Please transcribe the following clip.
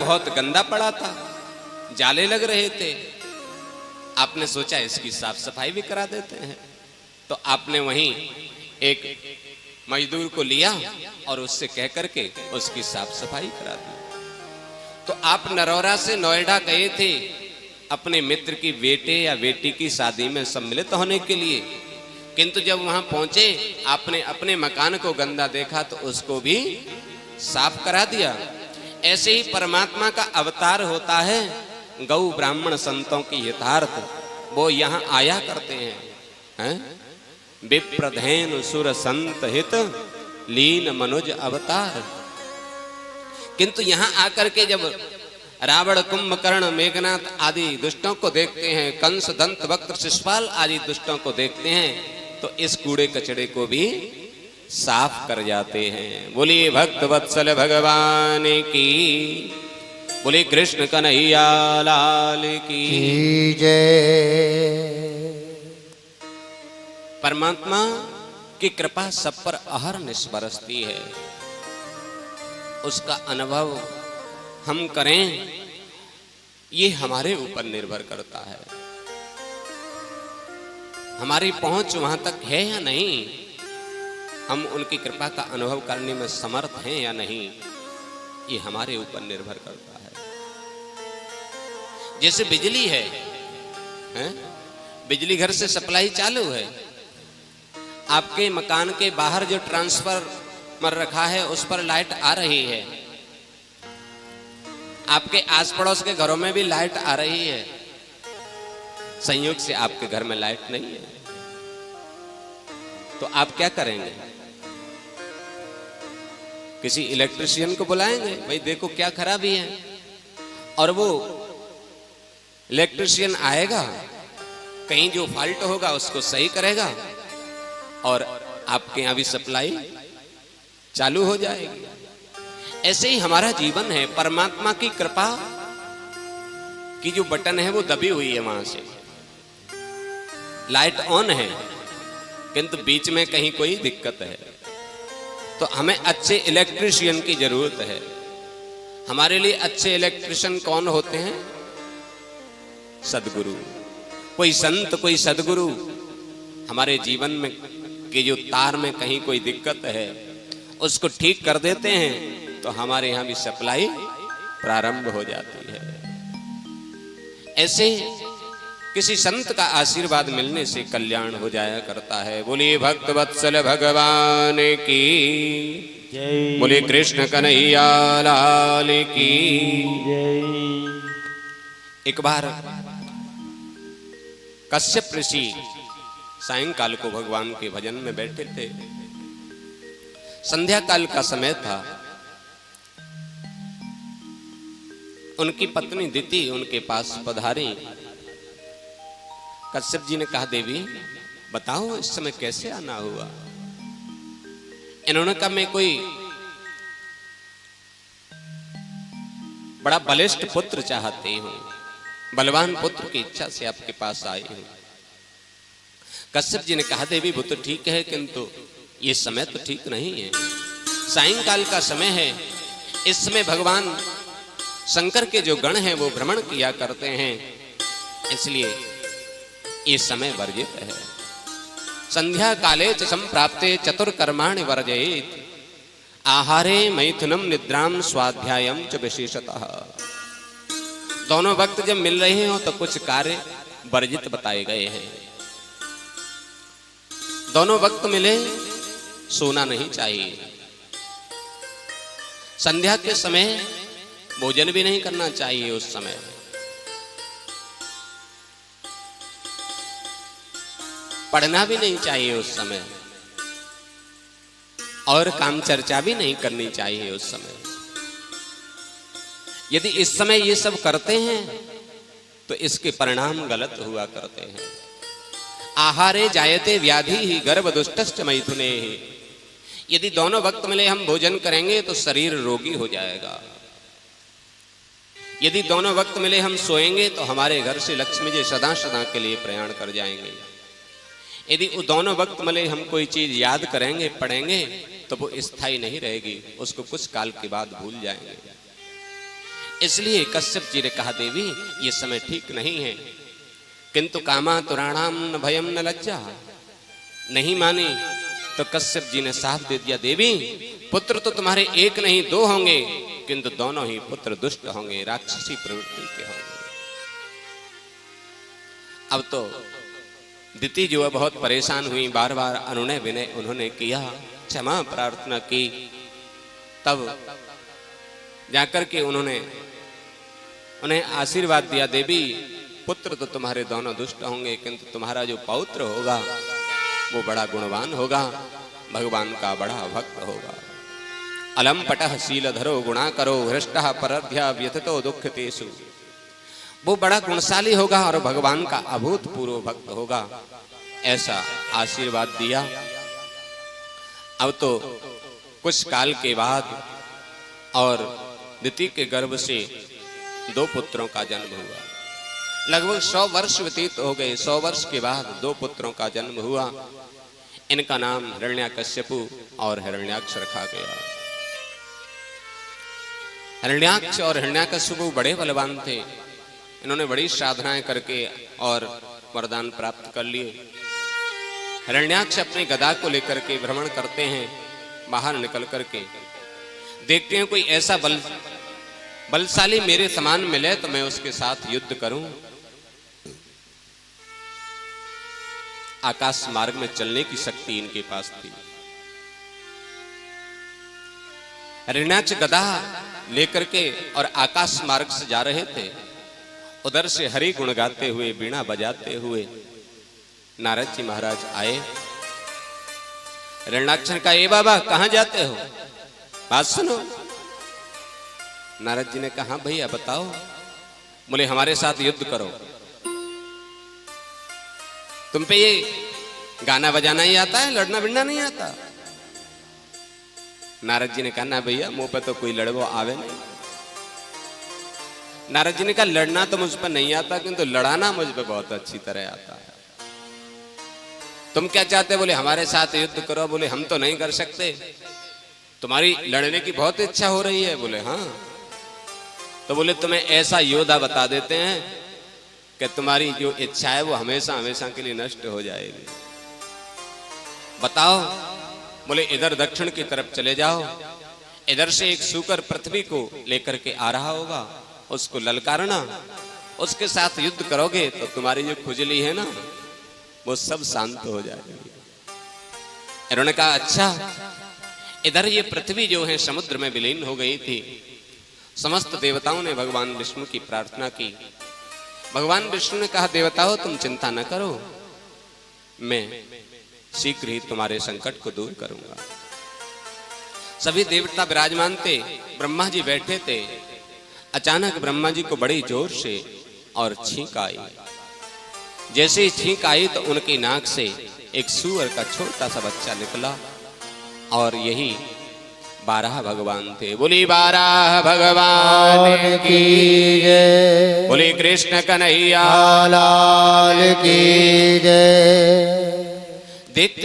बहुत गंदा पड़ा था, जाले लग रहे थे। आपने सोचा इसकी साफ सफाई भी करा देते हैं, तो आपने वहीं एक मजदूर को लिया और उससे कह करके उसकी साफ सफाई करा दी। तो आप नरौरा से नोएडा गए थे अपने मित्र की बेटे या बेटी की शादी में सम्मिलित होने के लिए, किंतु जब वहां पहुंचे आपने अपने मकान को गंदा देखा तो उसको भी साफ करा दिया। ऐसे ही परमात्मा का अवतार होता है गौ ब्राह्मण संतों की हितार्थ, वो यहाँ आया करते हैं, विप्रधेन सुर संत हित लीन मनुज अवतार। किंतु यहाँ आकर के जब रावण कुंभकर्ण मेघनाथ आदि दुष्टों को देखते हैं, कंस दंत वक्त शिशुपाल आदि दुष्टों को देखते हैं, तो इस कूड़े कचड़े को भी साफ कर जाते हैं। बोलिए भक्त वत्सल भगवान की, बोलिए कृष्ण कन्हैया लाल की जय। परमात्मा की कृपा सब पर अहरनिश बरसती है, उसका अनुभव हम करें ये हमारे ऊपर निर्भर करता है। हमारी पहुंच वहां तक है या नहीं, हम उनकी कृपा का अनुभव करने में समर्थ हैं या नहीं, ये हमारे ऊपर निर्भर करता है। जैसे बिजली है, बिजली घर से सप्लाई चालू है, आपके मकान के बाहर जो ट्रांसफार्मर रखा है उस पर लाइट आ रही है, आपके आस पड़ोस के घरों में भी लाइट आ रही है। संयोग से आपके घर में लाइट नहीं है, तो आप क्या करेंगे? किसी इलेक्ट्रिशियन को बुलाएंगे, भाई देखो क्या खराबी है, और वो इलेक्ट्रिशियन आएगा, कहीं जो फॉल्ट होगा उसको सही करेगा और आपके यहां भी सप्लाई चालू हो जाएगी। ऐसे ही हमारा जीवन है, परमात्मा की कृपा की जो बटन है वो दबी हुई है, वहां से लाइट ऑन है किंतु बीच में कहीं कोई दिक्कत है, तो हमें अच्छे इलेक्ट्रिशियन की जरूरत है। हमारे लिए अच्छे इलेक्ट्रिशियन कौन होते हैं? सदगुरु, कोई संत, कोई सदगुरु हमारे जीवन में के जो तार में कहीं कोई दिक्कत है उसको ठीक कर देते हैं, तो हमारे यहां भी सप्लाई प्रारंभ हो जाती है। ऐसे किसी संत का आशीर्वाद मिलने से कल्याण हो जाया करता है। बोलिए भक्त वत्सल भगवान की जय, बोलिए कृष्ण कन्हैया लाल की जय। एक बार कश्यप ऋषि सायंकाल को भगवान के भजन में बैठे थे, संध्या काल का समय था। उनकी पत्नी दिति उनके पास पधारी। कश्यप जी ने कहा, देवी बताओ इस समय कैसे आना हुआ? इन्होंने कहा, मैं कोई बड़ा बलिष्ठ पुत्र चाहती हूं, बलवान पुत्र की इच्छा से आपके पास आई हूं। कश्यप जी ने कहा, देवी वो तो ठीक है, किंतु ये समय तो ठीक नहीं है, सायंकाल का समय है, इस समय भगवान शंकर के जो गण हैं वो भ्रमण किया करते हैं, इसलिए ये समय वर्जित है। संध्या काले च संप्राप्ते चतुर्कर्माणि वर्जयेत्, आहारे मैथुनम निद्राम स्वाध्यायम च विशेषतः। दोनों वक्त जब मिल रहे हो तो कुछ कार्य वर्जित बताए गए हैं। दोनों वक्त मिले सोना नहीं चाहिए, संध्या के समय भोजन भी नहीं करना चाहिए, उस समय पढ़ना भी नहीं चाहिए उस समय, और काम चर्चा भी नहीं करनी चाहिए उस समय। यदि इस समय ये सब करते हैं तो इसके परिणाम गलत हुआ करते हैं। आहारे जायते व्याधि ही गर्भ दुष्टश्च मैथुने ही। यदि दोनों वक्त मिले हम भोजन करेंगे तो शरीर रोगी हो जाएगा। यदि दोनों वक्त मिले हम सोएंगे तो हमारे घर से लक्ष्मी जी सदा सदा के लिए प्रयाण कर जाएंगे। यदि दोनों वक्त मिले हम कोई चीज याद करेंगे, पढ़ेंगे, तो वो स्थायी नहीं रहेगी, उसको कुछ काल के बाद भूल जाएंगे। इसलिए कश्यप जी ने कहा देवी ये समय ठीक नहीं है, किंतु कामा तुराणाम न भयम न लज्जा। नहीं माने तो कश्यप जी ने साफ दे दिया देवी पुत्र तो तुम्हारे एक नहीं दो होंगे, किंतु दोनों ही पुत्र दुष्ट होंगे, राक्षसी प्रवृत्ति के होंगे। अब तो दिति जो है बहुत परेशान हुई, बार बार अनुनय विनय उन्होंने किया, क्षमा प्रार्थना की, तब जाकर के उन्हें आशीर्वाद दिया देवी पुत्र तो तुम्हारे दोनों दुष्ट होंगे, किंतु तुम्हारा जो पौत्र होगा वो बड़ा गुणवान होगा, भगवान का बड़ा भक्त होगा। अलम पटह शीलधरो गुणा करो हृष्टः परध्या व्यथितो दुःखतेषु। वो बड़ा गुणशाली होगा और भगवान का अभूतपूर्व भक्त होगा, ऐसा आशीर्वाद दिया। अब तो कुछ काल के बाद और दिति के गर्भ से 2 पुत्रों का जन्म हुआ। लगभग 100 वर्ष व्यतीत हो गए। 100 वर्ष के बाद 2 पुत्रों का जन्म हुआ। इनका नाम हिरण्याकश्यपु और हिरण्याक्ष रखा गया। हिरण्याक्ष और हिरण्याकश्यपु बड़े बलवान थे। इन्होंने बड़ी साधनाएं करके और वरदान प्राप्त कर लिए। हिरण्याक्ष अपने गदा को लेकर के भ्रमण करते हैं, बाहर निकल करके देखते हैं कोई ऐसा बलशाली मेरे समान मिले तो मैं उसके साथ युद्ध करूं। आकाश मार्ग में चलने की शक्ति इनके पास थी। हिरण्याक्ष गदा लेकर के और आकाश मार्ग से जा रहे थे। उधर से हरि गुण गाते हुए, वीणा बजाते हुए नारद जी महाराज आए। हिरण्याक्ष ने कहा, ए बाबा कहां जाते हो, बात सुनो। नारद जी ने कहा, भैया बताओ। बोले हमारे साथ युद्ध करो। तुम पे ये गाना बजाना ही आता है, लड़ना भिड़ना नहीं आता। नारद जी ने कहा, ना भैया मुंह पे तो कोई लड़वो आवे नहीं। नारद जी ने कहा, लड़ना तो मुझ पर नहीं आता, किंतु लड़ाना मुझ पे बहुत अच्छी तरह आता है। तुम क्या चाहते? बोले हमारे साथ युद्ध करो। बोले हम तो नहीं कर सकते, तुम्हारी लड़ने की बहुत इच्छा हो रही है। बोले हाँ। तो बोले तुम्हें ऐसा योद्धा बता देते हैं कि तुम्हारी जो इच्छा है वो हमेशा हमेशा के लिए नष्ट हो जाएगी। बताओ। बोले इधर दक्षिण की तरफ चले जाओ, इधर से एक सूकर पृथ्वी को लेकर के आ रहा होगा, उसको ललकारना, उसके साथ युद्ध करोगे तो तुम्हारी जो खुजली है ना वो सब शांत हो जाएगी। इन्होंने कहा अच्छा। इधर ये पृथ्वी जो है समुद्र में विलीन हो गई थी। समस्त देवताओं ने भगवान विष्णु की प्रार्थना की। भगवान विष्णु ने कहा, देवताओं तुम चिंता न करो, मैं शीघ्र ही तुम्हारे संकट को दूर करूंगा। सभी देवता विराजमान थे, ब्रह्मा जी बैठे थे। अचानक ब्रह्मा जी को बड़ी जोर से और छींक आई। जैसे ही छींक आई तो उनकी नाक से एक सूअर का छोटा सा बच्चा निकला और यही 12 भगवान थे। बोली 12 भगवान की जय। बोली कृष्ण कन्हैया लाल की जय। देखते